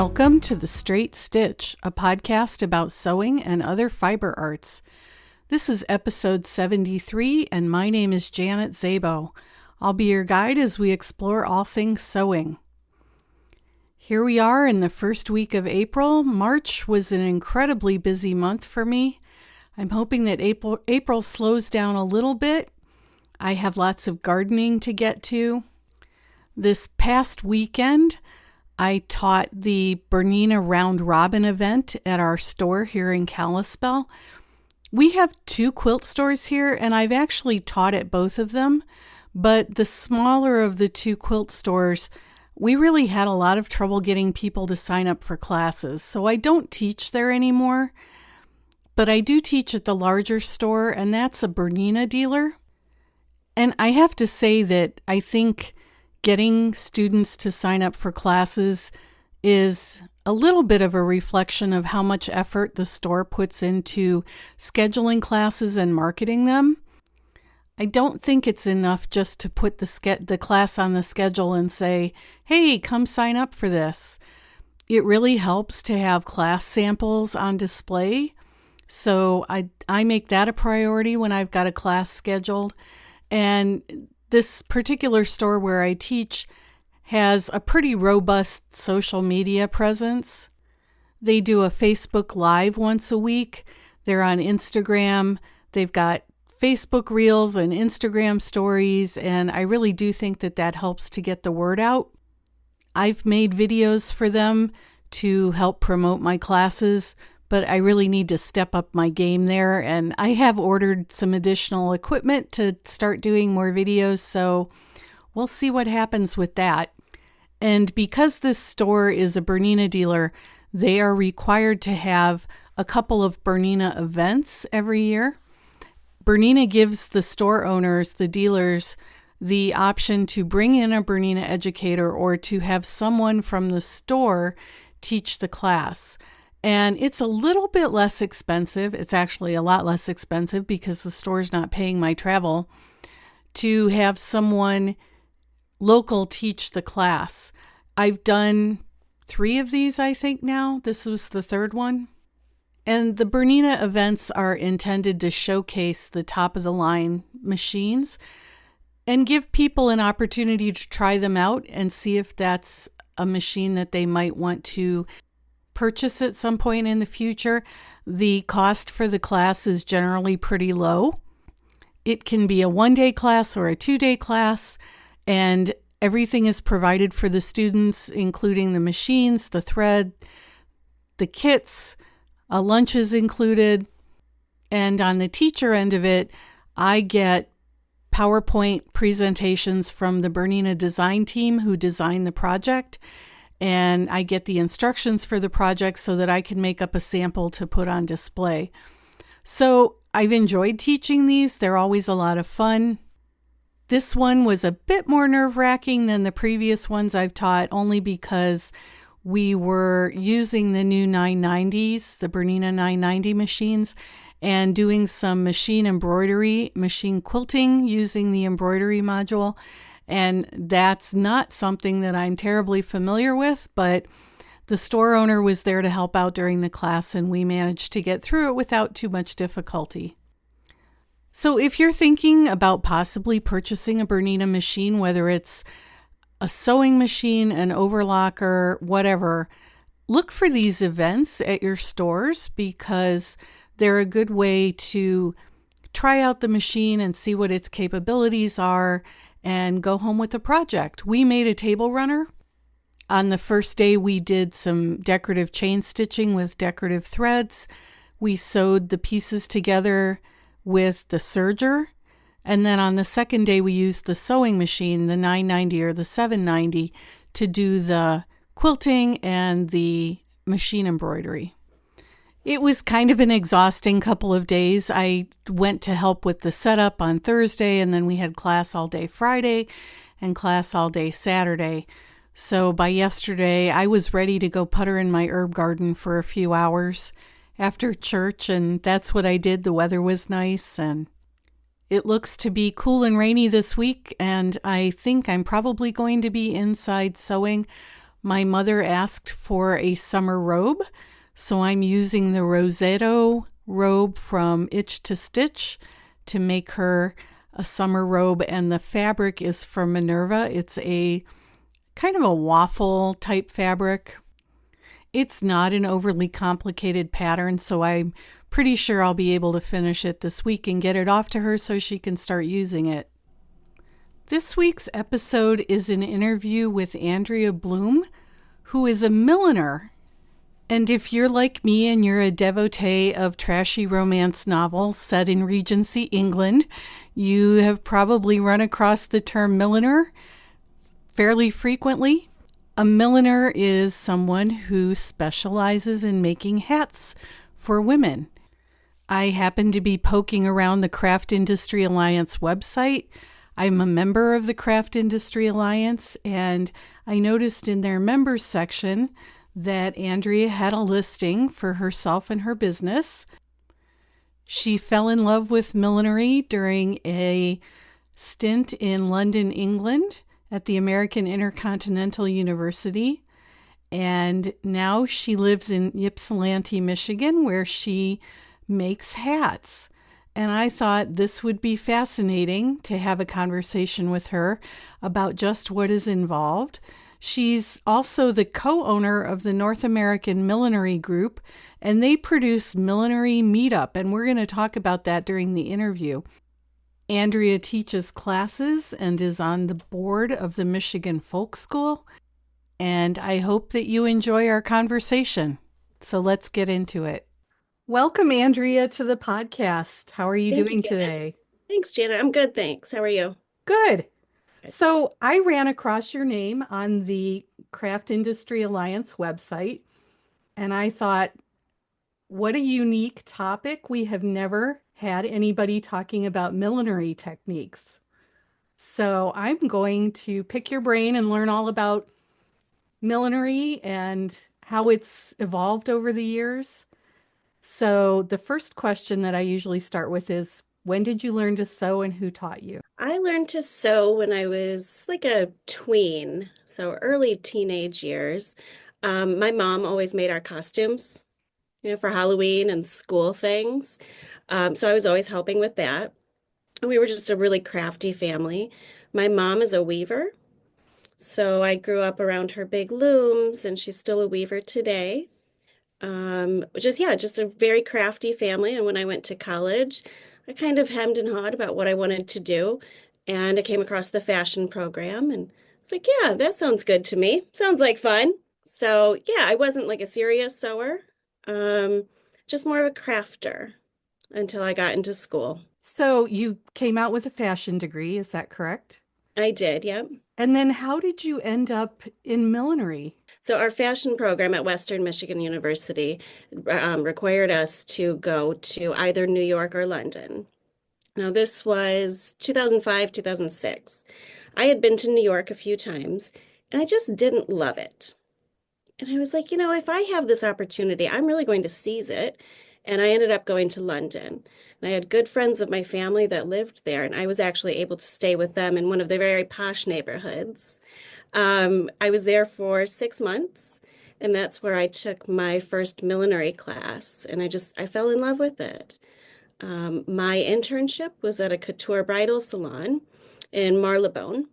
Welcome to The Straight Stitch, a podcast about sewing and other fiber arts. This is episode 73, and my name is Janet Szabo. I'll be your guide as we explore all things sewing. Here we are in the first week of April. March was an incredibly busy month for me. I'm hoping that April slows down a little bit. I have lots of gardening to get to. This past weekend, I taught the Bernina Round Robin event at our store here in Kalispell. We have two quilt stores here, and I've actually taught at both of them, but the smaller of the two quilt stores, we really had a lot of trouble getting people to sign up for classes, so I don't teach there anymore, but I do teach at the larger store, and that's a Bernina dealer. And I have to say that I think getting students to sign up for classes is a little bit of a reflection of how much effort the store puts into scheduling classes and marketing them. I don't think it's enough just to put the class on the schedule and say, hey, come sign up for this. It really helps to have class samples on display. So I make that a priority when I've got a class scheduled. And this particular store where I teach has a pretty robust social media presence. They do a Facebook Live once a week. They're on Instagram. They've got Facebook Reels and Instagram stories, and I really do think that helps to get the word out. I've made videos for them to help promote my classes, but I really need to step up my game there, and I have ordered some additional equipment to start doing more videos, so we'll see what happens with that. And because this store is a Bernina dealer, they are required to have a couple of Bernina events every year. Bernina gives the store owners, the dealers, the option to bring in a Bernina educator or to have someone from the store teach the class. And it's a little bit less expensive. It's actually a lot less expensive because the store's not paying my travel to have someone local teach the class. I've done 3 of these, I think now. This was the third one. And the Bernina events are intended to showcase the top of the line machines and give people an opportunity to try them out and see if that's a machine that they might want to purchase at some point in the future. The cost for the class is generally pretty low. It can be a 1-day class or a 2-day class, and everything is provided for the students, including the machines, the thread, the kits, lunch is included. And on the teacher end of it, I get PowerPoint presentations from the Bernina design team who designed the project, and I get the instructions for the project so that I can make up a sample to put on display. So I've enjoyed teaching these. They're always a lot of fun. This one was a bit more nerve-wracking than the previous ones I've taught, only because we were using the new 990s, the Bernina 990 machines, and doing some machine embroidery, machine quilting using the embroidery module. And that's not something that I'm terribly familiar with, but the store owner was there to help out during the class, and we managed to get through it without too much difficulty. So if you're thinking about possibly purchasing a Bernina machine, whether it's a sewing machine, an overlocker, whatever, look for these events at your stores because they're a good way to try out the machine and see what its capabilities are and go home with a project. We made a table runner. On the first day, we did some decorative chain stitching with decorative threads. We sewed the pieces together with the serger. And then on the second day, we used the sewing machine, the 990 or the 790, to do the quilting and the machine embroidery. It was kind of an exhausting couple of days. I went to help with the setup on Thursday, and then we had class all day Friday and class all day Saturday. So by yesterday, I was ready to go putter in my herb garden for a few hours after church, and that's what I did. The weather was nice, and it looks to be cool and rainy this week, and I think I'm probably going to be inside sewing My mother asked for a summer robe, so I'm using the Rosetto robe from Itch to Stitch to make her a summer robe, and the fabric is from Minerva. It's a kind of a waffle type fabric. It's not an overly complicated pattern, so I'm pretty sure I'll be able to finish it this week and get it off to her so she can start using it. This week's episode is an interview with Andrea Blohm, who is a milliner. And if you're like me and you're a devotee of trashy romance novels set in Regency England, you have probably run across the term milliner fairly frequently. A milliner is someone who specializes in making hats for women. I happen to be poking around the Craft Industry Alliance website. I'm a member of the Craft Industry Alliance, and I noticed in their members section that Andrea had a listing for herself and her business. She fell in love with millinery during a stint in London, England at the American Intercontinental University, and now she lives in Ypsilanti, Michigan, where she makes hats. And I thought this would be fascinating to have a conversation with her about just what is involved. She's also the co-owner of the North American Millinery Group, and they produce Millinery Meet Up, and we're going to talk about that during the interview. Andrea teaches classes and is on the board of the Michigan Folk School, and I hope that you enjoy our conversation. So let's get into it. Welcome, Andrea, to the podcast. How are you Thank you, doing Janet. today? Thanks, Janet. I'm good, thanks. How are you? Good. Good. So I ran across your name on the Craft Industry Alliance website, and I thought, what a unique topic. We have never had anybody talking about millinery techniques. So I'm going to pick your brain and learn all about millinery and how it's evolved over the years. So the first question that I usually start with is, when did you learn to sew and who taught you? I learned to sew when I was like a tween, so early teenage years. My mom always made our costumes, for Halloween and school things. So I was always helping with that. And we were just a really crafty family. My mom is a weaver, so I grew up around her big looms, and she's still a weaver today. Just a very crafty family. And when I went to college, I kind of hemmed and hawed about what I wanted to do. And I came across the fashion program and it's like, yeah, that sounds good to me. Sounds like fun. So yeah, I wasn't like a serious sewer, um, just more of a crafter until I got into school. So you came out with a fashion degree, is that correct? I did, yep. And then how did you end up in millinery? So our fashion program at Western Michigan University required us to go to either New York or London. Now, this was 2005, 2006. I had been to New York a few times and I just didn't love it. And I was like, if I have this opportunity, I'm really going to seize it. And I ended up going to London. And I had good friends of my family that lived there, and I was actually able to stay with them in one of the very posh neighborhoods. I was there for 6 months, and that's where I took my first millinery class, and I fell in love with it. My internship was at a couture bridal salon in Marylebone,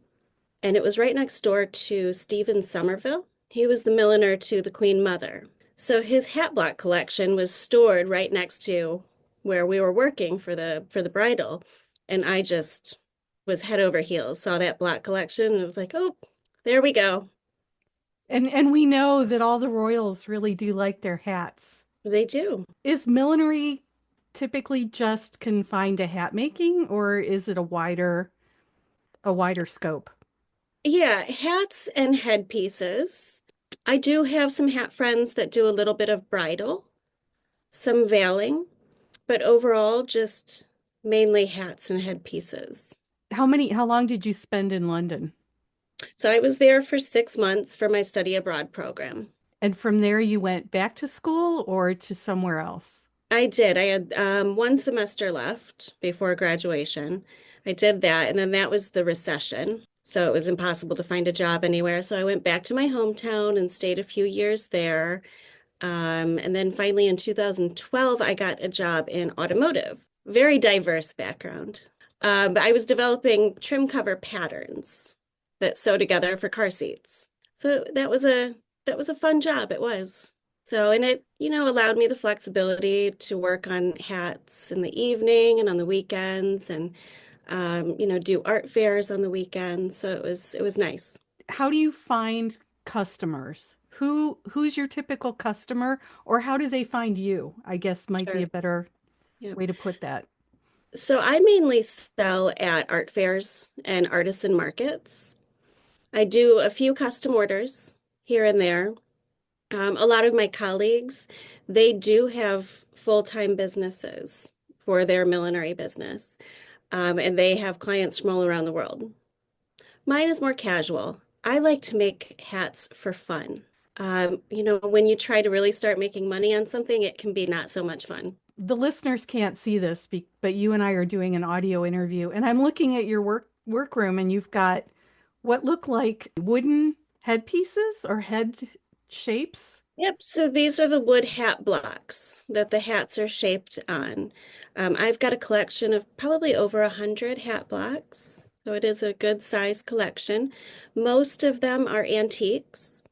and it was right next door to Stephen Somerville. He was the milliner to the Queen Mother. So his hat block collection was stored right next to where we were working for the bridal, and I just was head over heels, saw that block collection, and I was like, oh, there we go. And we know that all the royals really do like their hats. They do. Is millinery typically just confined to hat making, or is it a wider scope? Yeah, hats and headpieces. I do have some hat friends that do a little bit of bridal, some veiling, but overall, just mainly hats and headpieces. How long did you spend in London? So I was there for 6 months for my study abroad program. And from there you went back to school or to somewhere else? I did. I had 1 semester left before graduation. I did that, and then that was the recession. So it was impossible to find a job anywhere. So I went back to my hometown and stayed a few years there. And then finally in 2012, I got a job in automotive. Very diverse background. But I was developing trim cover patterns that sew together for car seats. So that was a fun job. It was. So, and it, allowed me the flexibility to work on hats in the evening and on the weekends and do art fairs on the weekends. So it was nice. How do you find customers? Who's your typical customer, or how do they find you? I guess might be Sure. a better Yeah. way to put that. So I mainly sell at art fairs and artisan markets. I do a few custom orders here and there. A lot of my colleagues, they do have full-time businesses for their millinery business, and they have clients from all around the world. Mine is more casual. I like to make hats for fun. When you try to really start making money on something, it can be not so much fun. The listeners can't see this, but you and I are doing an audio interview, and I'm looking at your workroom, and you've got what look like wooden headpieces or head shapes. Yep, so these are the wood hat blocks that the hats are shaped on. I've got a collection of probably over 100 hat blocks, so it is a good size collection. Most of them are antiques.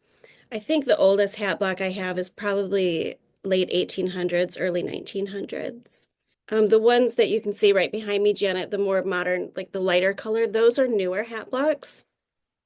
I think the oldest hat block I have is probably late 1800s, early 1900s. The ones that you can see right behind me, Janet, the more modern, like the lighter color, those are newer hat blocks.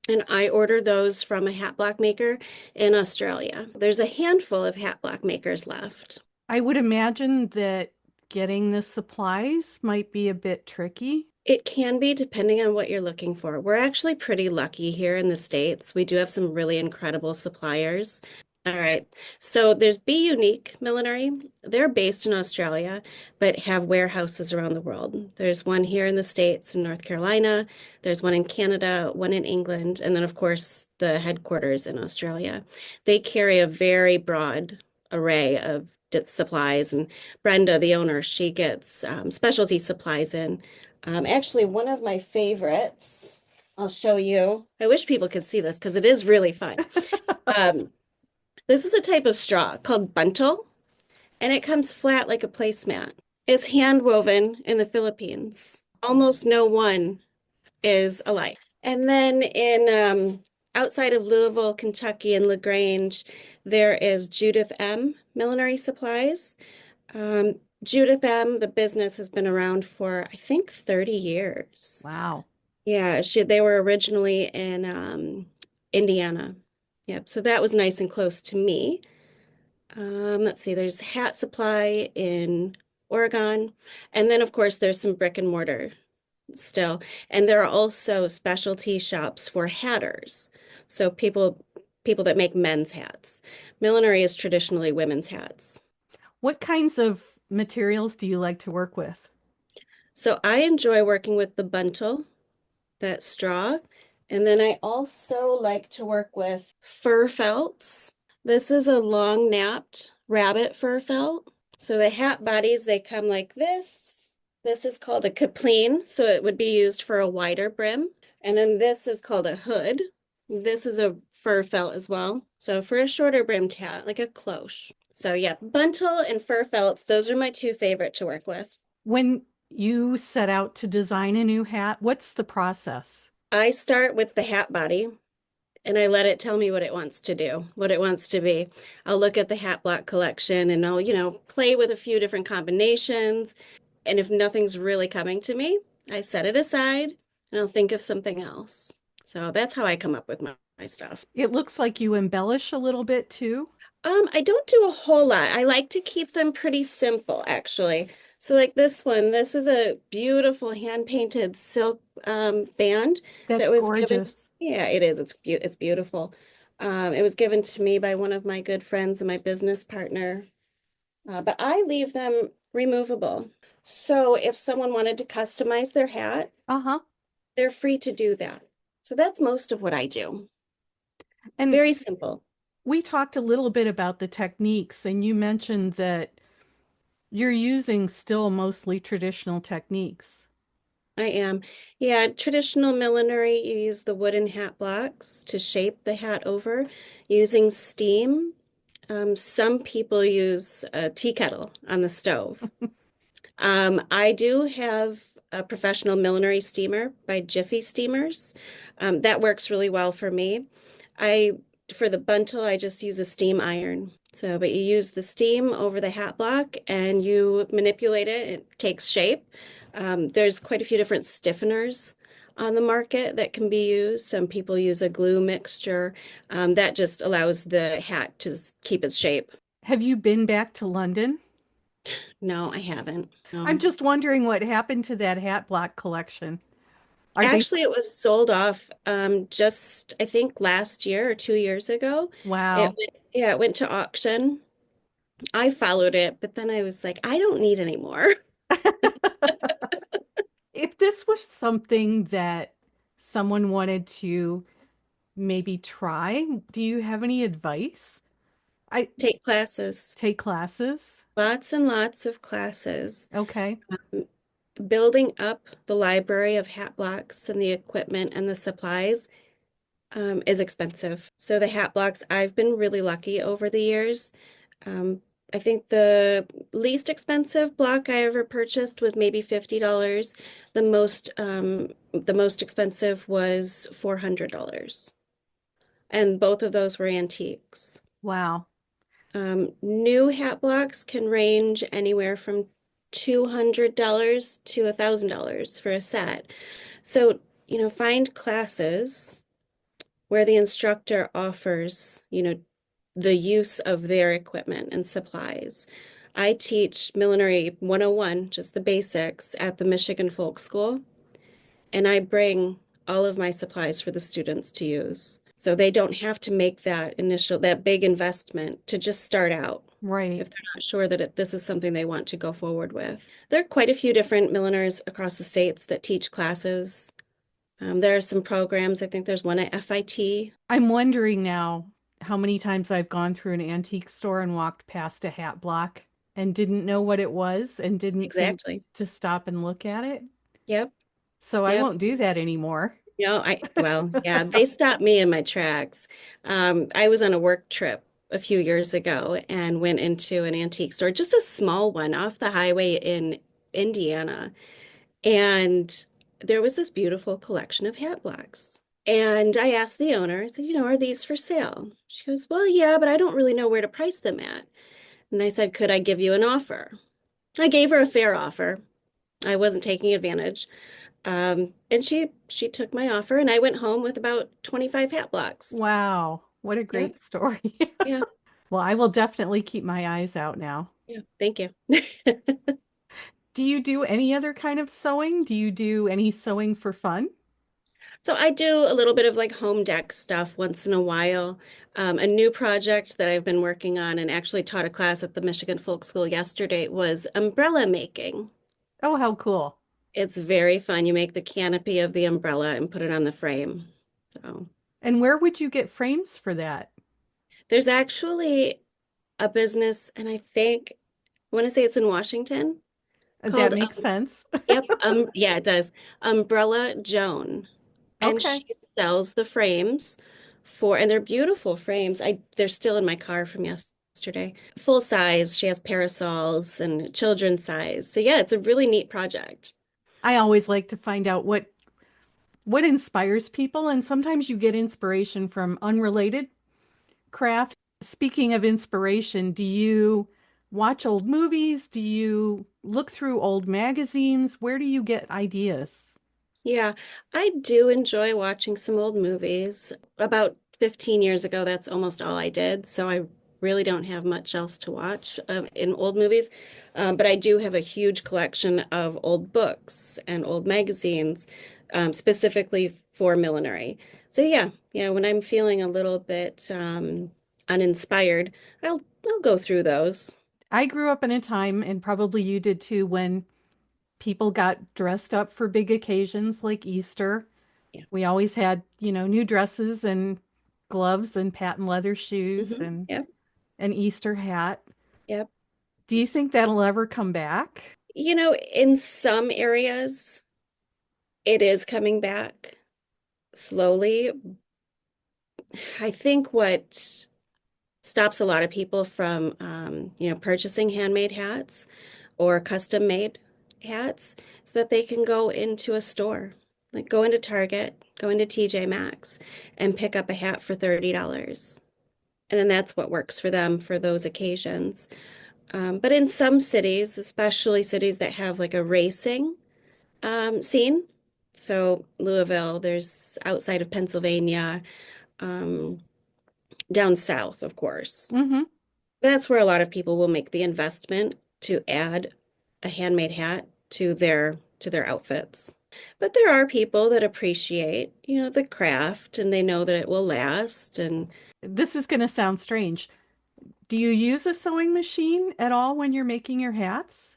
And I order those from a hat block maker in Australia. There's a handful of hat block makers left. I would imagine that getting the supplies might be a bit tricky. It can be depending on what you're looking for. We're actually pretty lucky here in the States. We do have some really incredible suppliers. All right. So there's Be Unique Millinery. They're based in Australia, but have warehouses around the world. There's one here in the States in North Carolina. There's one in Canada, one in England, and then, of course, the headquarters in Australia. They carry a very broad array of supplies. And Brenda, the owner, she gets specialty supplies in. Actually, one of my favorites, I'll show you. I wish people could see this because it is really fun. Um, this is a type of straw called buntal, and it comes flat like a placemat. It's hand woven in the Philippines. Almost no one is alike. And then in outside of Louisville, Kentucky, and LaGrange, there is Judith M. Millinery Supplies. Judith M., the business has been around for, I think, 30 years. Wow. Yeah, they were originally in Indiana. Yep, so that was nice and close to me. Let's see, there's Hat Supply in Oregon. And then, of course, there's some brick and mortar still. And there are also specialty shops for hatters. So people that make men's hats. Millinery is traditionally women's hats. What kinds of materials do you like to work with? So I enjoy working with the buntal, that straw. And then I also like to work with fur felts. This is a long napped rabbit fur felt. So the hat bodies, they come like this. This is called a capleen, so it would be used for a wider brim. And then this is called a hood. This is a fur felt as well. So for a shorter brimmed hat, like a cloche. So yeah, buntal and fur felts, those are my two favorite to work with. When you set out to design a new hat, what's the process? I start with the hat body and I let it tell me what it wants to do, what it wants to be. I'll look at the hat block collection and I'll, play with a few different combinations. And if nothing's really coming to me, I set it aside and I'll think of something else. So that's how I come up with my stuff. It looks like you embellish a little bit too. I don't do a whole lot. I like to keep them pretty simple, actually. So like this one, this is a beautiful hand-painted silk band That's that was given. gorgeous. Yeah, it is. It's beautiful. It was given to me by one of my good friends and my business partner. But I leave them removable. So if someone wanted to customize their hat, Uh-huh. they're free to do that. So that's most of what I do. And Very simple. we talked a little bit about the techniques, and you mentioned that you're using still mostly traditional techniques. I am. Yeah, traditional millinery, you use the wooden hat blocks to shape the hat over using steam. Some people use a tea kettle on the stove. I do have a professional millinery steamer by Jiffy Steamers. That works really well for me. I, for the buntal, I just use a steam iron. So, but you use the steam over the hat block and you manipulate it, it takes shape. There's quite a few different stiffeners on the market that can be used. Some people use a glue mixture that just allows the hat to keep its shape. Have you been back to London? No, I haven't. I'm No. just wondering what happened to that hat block collection. Are they, Actually, it was sold off just I think last year or 2 years ago. wow. Yeah, it went to auction. I followed it, but then I was like, I don't need any more. If this was something that someone wanted to maybe try, do you have any advice? I Take classes, take classes. lots and lots of classes. Okay. Um, Building up the library of hat blocks and the equipment and the supplies is expensive. So the hat blocks, I've been really lucky over the years. Um, I think the least expensive block I ever purchased was maybe $50. The most expensive was $400. And both of those were antiques. Wow. New hat blocks can range anywhere from $200 to $1,000 for a set. So, find classes where the instructor offers, the use of their equipment and supplies. I teach Millinery 101, just the basics, at the Michigan Folk School, and I bring all of my supplies for the students to use. So they don't have to make that big investment to just start out Right. if they're not sure that this is something they want to go forward with. There are quite a few different milliners across the states that teach classes. There are some programs. I think there's one at FIT. I'm wondering now how many times I've gone through an antique store and walked past a hat block and didn't know what it was and didn't think Exactly. to stop and look at it. Yep. So I Yep. won't do that anymore. Well, yeah, they stopped me in my tracks. I was on a work trip a few years ago and went into an antique store, just a small one off the highway in Indiana. And there was this beautiful collection of hat blocks. And I asked the owner, I said, are these for sale? She goes, well, yeah, but I don't really know where to price them at. And I said, could I give you an offer? I gave her a fair offer. I wasn't taking advantage. And she took my offer and I went home with about 25 hat blocks. Wow, what a Yeah, great story. yeah, Well, I will definitely keep my eyes out now. yeah. Thank you. Do you do any other kind of sewing? Do you do any sewing for fun? So I do a little bit of like home deck stuff once in a while. A new project that I've been working on and actually taught a class at the Michigan Folk School yesterday was umbrella making. Oh, how cool. It's very fun. You make the canopy of the umbrella and put it on the frame. So And where would you get frames for that? there's actually a business, and I want to say it's in Washington That called makes sense. Yep. Yeah, it does. Umbrella Joan. And Okay. she sells the frames and they're beautiful frames. They're still in my car from yesterday. Full size. She has parasols and children's size. So yeah, it's a really neat project. I always like to find out what inspires people, and sometimes you get inspiration from unrelated crafts. Speaking of inspiration, do you watch old movies? Do you look through old magazines? Where do you get ideas? Yeah, I do enjoy watching some old movies. About 15 years ago, that's almost all I did. So I really don't have much else to watch in old movies. But I do have a huge collection of old books and old magazines, specifically for millinery. So yeah, when I'm feeling a little bit uninspired, I'll go through those. I grew up in a time, and probably you did too, when people got dressed up for big occasions like Easter. Yeah. We always had, new dresses and gloves and patent leather shoes and Yep. an Easter hat. Yep. Do you think that'll ever come back? In some areas. It is coming back slowly. I think what stops a lot of people from, purchasing handmade hats or custom made hats is that they can go into a store, like go into Target, go into TJ Maxx, and pick up a hat for $30. And then that's what works for them for those occasions. But in some cities, especially cities that have like a racing scene, so Louisville, there's outside of Pennsylvania, um, down south, of course. Mm-hmm. That's where a lot of people will make the investment to add a handmade hat to their outfits. But there are people that appreciate, the craft and they know that it will last. And This is going to sound strange. Do you use a sewing machine at all when you're making your hats?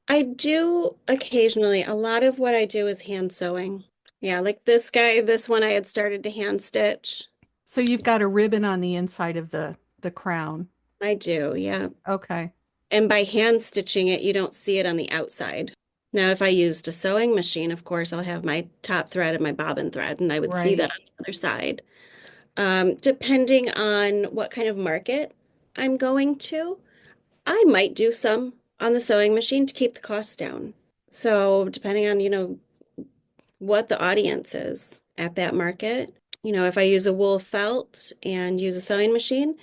I do occasionally, a lot of what I do is hand sewing. Yeah, like this guy, this one I had started to hand stitch. So you've got a ribbon on the inside of the crown. I do, yeah. Okay. And by hand stitching it, you don't see it on the outside. Now, if I used a sewing machine, of course, I'll have my top thread and my bobbin thread, and I would see that Right. on the other side. Depending on what kind of market I'm going to, I might do some on the sewing machine to keep the costs down. So, depending on, what the audience is at that market, if I use a wool felt and use a sewing machine,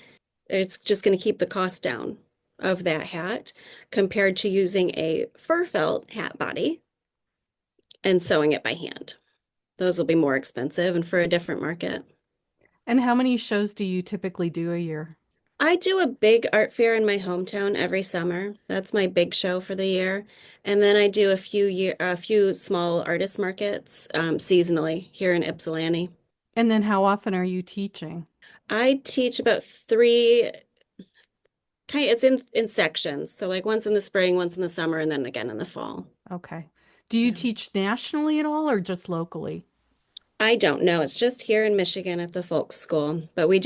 it's just going to keep the cost down of that hat compared to using a fur felt hat body and sewing it by hand. Those will be more expensive and for a different market. And how many shows do you typically do a year? I do a big art fair in my hometown every summer. That's my big show for the year. And then I do a few small artist markets seasonally here in Ypsilanti. And then how often are you teaching? I teach about three it's in sections. So like once in the spring, once in the summer, and then again in the fall. Okay. Do you Yeah. teach nationally at all or just locally? I don't know. It's just here in Michigan at the folk school, but we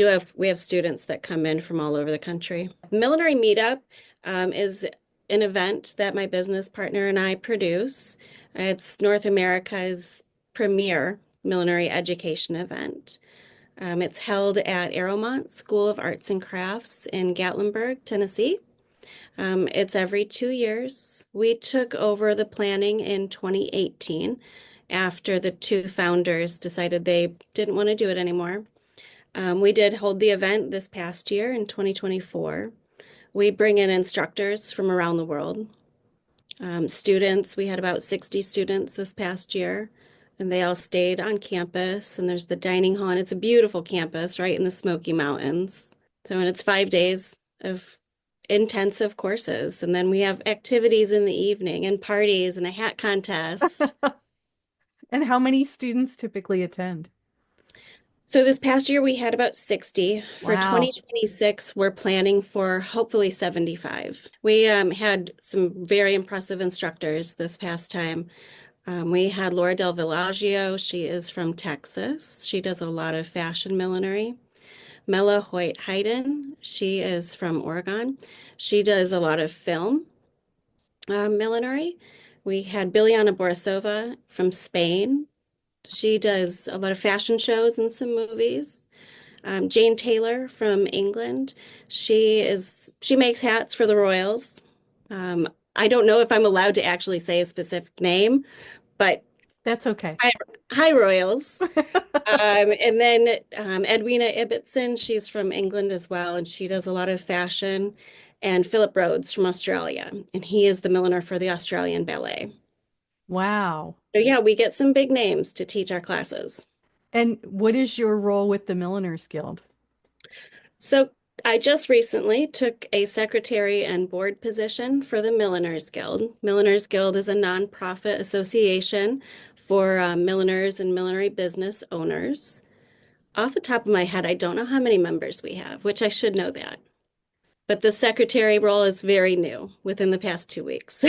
have students that come in from all over the country. Millinery Meet Up is an event that my business partner and I produce. It's North America's premier millinery education event. It's held at Arrowmont School of Arts and Crafts in Gatlinburg, Tennessee. It's every 2 years. We took over the planning in 2018 after the two founders decided they didn't want to do it anymore. We did hold the event this past year in 2024. We bring in instructors from around the world. Students, we had about 60 students this past year, and they all stayed on campus. And there's the dining hall, and it's a beautiful campus right in the Smoky Mountains. So, and it's 5 days of intensive courses. And then we have activities in the evening and parties and a hat contest. And how many students typically attend? So this past year we had about 60. For Wow. 2026, we're planning for hopefully 75. We had some very impressive instructors this past time. We had Laura Del Villaggio. She is from Texas. She does a lot of fashion millinery. Mela Hoyt Hayden. She is from Oregon. She does a lot of film millinery. We had Biljana Borisova from Spain. She does a lot of fashion shows and some movies. Jane Taylor from England. She makes hats for the royals. Um, I don't know if I'm allowed to actually say a specific name, but That's okay. hi, hi royals. And then Edwina Ibbotson, she's from England as well, and she does a lot of fashion. And Philip Rhodes from Australia, and he is the milliner for the Australian Ballet. Wow. So yeah, we get some big names to teach our classes. And what is your role with the Milliners Guild? So I just recently took a secretary and board position for the Milliners Guild. Milliners Guild is a nonprofit association for milliners and millinery business owners. Off the top of my head, I don't know how many members we have, which I should know that. But the secretary role is very new within the past 2 weeks.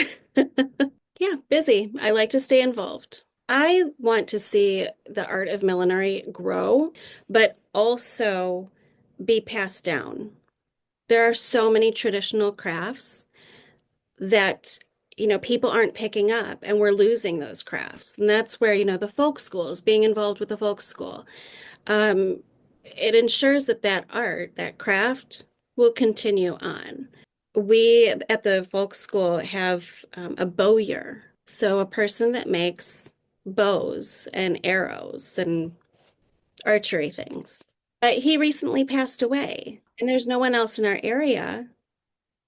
Yeah, busy. I like to stay involved. I want to see the art of millinery grow, but also be passed down. There are so many traditional crafts that people aren't picking up and we're losing those crafts. And that's where, the folk schools, being involved with the folk school, um, it ensures that that art, that craft will continue on. We at the folk school have a bowyer. So a person that makes bows and arrows and archery things. But he recently passed away, and there's no one else in our area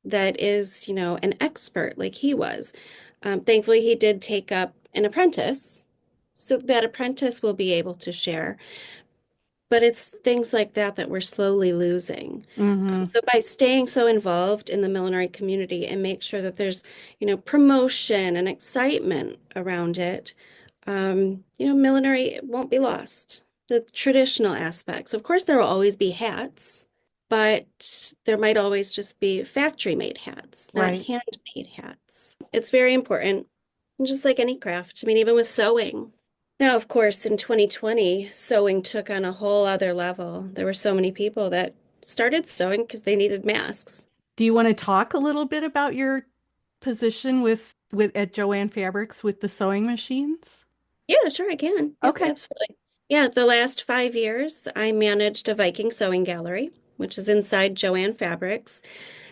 that is, an expert like he was. Thankfully, he did take up an apprentice, so that apprentice will be able to share. But it's things like that that we're slowly losing. Mm-hmm. So by staying so involved in the millinery community and make sure that there's, promotion and excitement around it, millinery won't be lost. The traditional aspects. Of course, there will always be hats, but there might always just be factory-made hats, not Right. handmade hats. It's very important, just like any craft. I mean, even with sewing. Now, of course, in 2020, sewing took on a whole other level. There were so many people that started sewing because they needed masks. Do you want to talk a little bit about your position with at Joann Fabrics with the sewing machines? Yeah, sure, I can. Yep, Okay. absolutely. Yeah, the last 5 years, I managed a Viking sewing gallery, which is inside Joann Fabrics.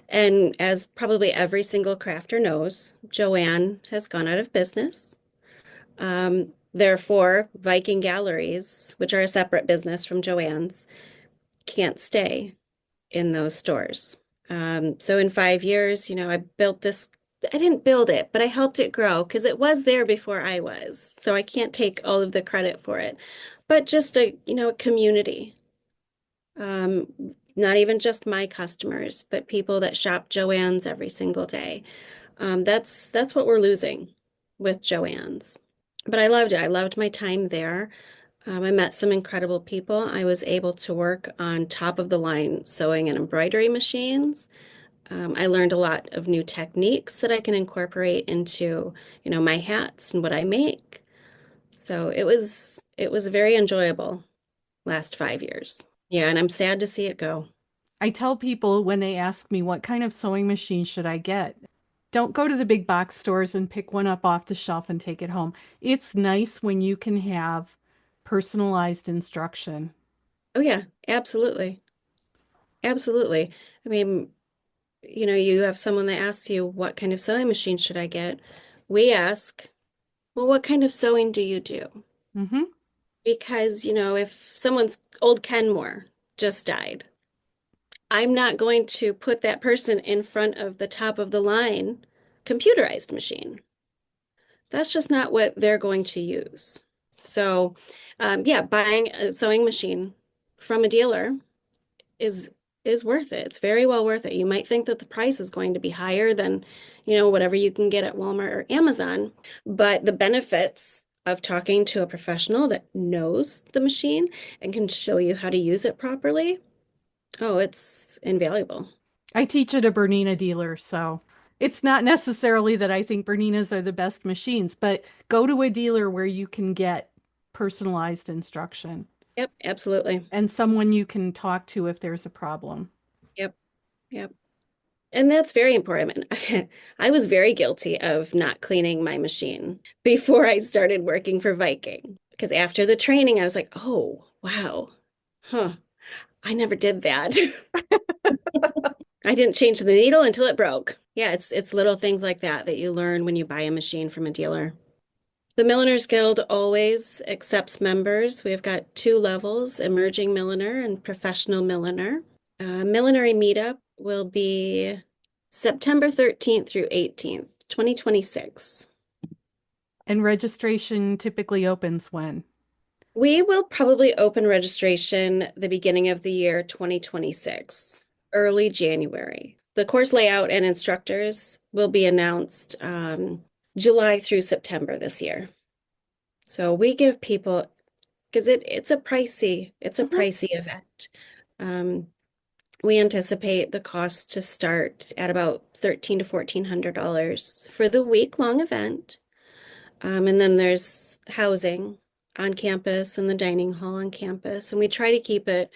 And as probably every single crafter knows, Joann has gone out of business. Therefore, Viking galleries, which are a separate business from Joann's, can't stay in those stores. So in 5 years, I built this. I didn't build it, but I helped it grow because it was there before I was. So I can't take all of the credit for it, but just a community. Um, Not even just my customers, but people that shop Joann's every single day. That's what we're losing with Joann's. But I loved it. I loved my time there. I met some incredible people. I was able to work on top of the line sewing and embroidery machines. I learned a lot of new techniques that I can incorporate into, my hats and what I make. So it was very enjoyable last 5 years. Yeah, and I'm sad to see it go. I tell people when they ask me what kind of sewing machine should I get, don't go to the big box stores and pick one up off the shelf and take it home. It's nice when you can have personalized instruction. Oh yeah, absolutely. Absolutely. I mean, you have someone that asks you, what kind of sewing machine should I get? We ask, well, what kind of sewing do you do? Hmm. Because, if someone's old Kenmore just died, I'm not going to put that person in front of the top of the line computerized machine. That's just not what they're going to use. So, yeah, buying a sewing machine from a dealer is is worth it. It's very well worth it. You might think that the price is going to be higher than, whatever you can get at Walmart or Amazon, but the benefits of talking to a professional that knows the machine and can show you how to use it properly, oh, it's invaluable. I teach at a Bernina dealer, so it's not necessarily that I think Berninas are the best machines, but go to a dealer where you can get personalized instruction Yep, absolutely. and someone you can talk to if there's a problem. Yep, yep. And that's very important. I was very guilty of not cleaning my machine before I started working for Viking. Because after the training, I was like, oh, wow, huh, I never did that. I didn't change the needle until it broke. Yeah, it's little things like that that you learn when you buy a machine from a dealer. The Milliners Guild always accepts members. We've got two levels, emerging milliner and professional milliner. Millinery Meet Up will be September 13th through 18th, 2026. And registration typically opens when? We will probably open registration the beginning of the year 2026, early January. The course layout and instructors will be announced July through September this year. So we give people, because it's a Mhm. pricey event. Um, we anticipate the cost to start at about $1,300 to $1,400 for the week-long event. And then there's housing on campus and the dining hall on campus. And we try to keep it,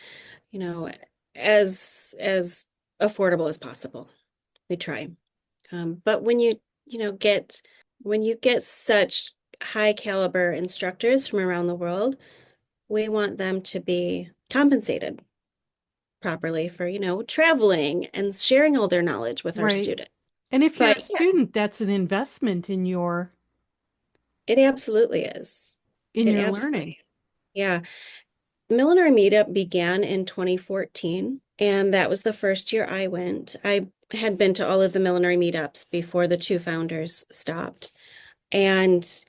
you know, as affordable as possible. We try. But when you get when you get such high caliber instructors from around the world, we want them to be compensated properly for, traveling and sharing all their knowledge with our Right. students. And if you're But a yeah, student, that's an investment it absolutely is. in It your absolutely learning. is. Yeah. Millinery Meet Up began in 2014, and that was the first year I went. I had been to all of the Millinery Meetups before the two founders stopped. And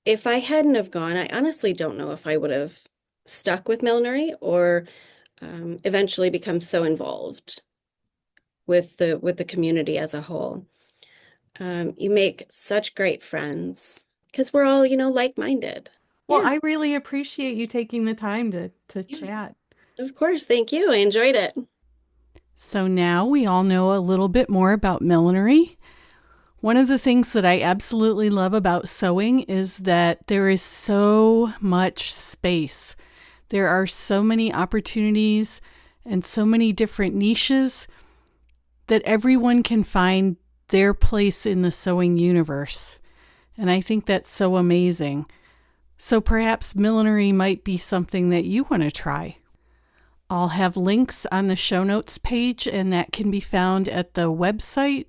if I hadn't have gone, I honestly don't know if I would have stuck with millinery or eventually become so involved with the community as a whole. You make such great friends because we're all, like-minded. Well, Yeah, I really appreciate you taking the time to yeah, chat. of course. Thank you. I enjoyed it. So now we all know a little bit more about millinery. One of the things that I absolutely love about sewing is that there is so much space. There are so many opportunities and so many different niches that everyone can find their place in the sewing universe. And I think that's so amazing. So perhaps millinery might be something that you want to try. I'll have links on the show notes page, and that can be found at the website,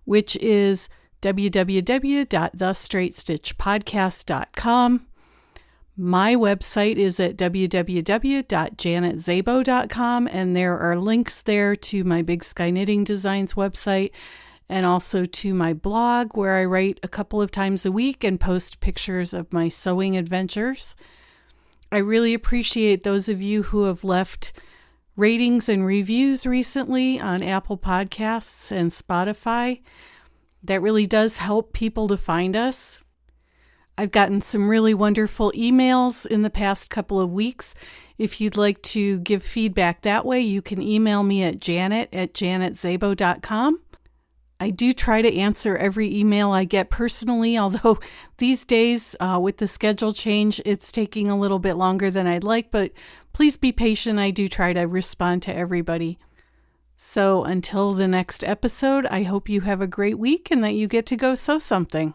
which is www.thestraightstitchpodcast.com. My website is at www.janetzabo.com, and there are links there to my Big Sky Knitting Designs website and also to my blog, where I write a couple of times a week and post pictures of my sewing adventures. I really appreciate those of you who have left ratings and reviews recently on Apple Podcasts and Spotify. That really does help people to find us. I've gotten some really wonderful emails in the past couple of weeks. If you'd like to give feedback that way, you can email me at janet@janetzabo.com. I do try to answer every email I get personally, although these days with the schedule change, it's taking a little bit longer than I'd like, but please be patient. I do try to respond to everybody. So until the next episode, I hope you have a great week and that you get to go sew something.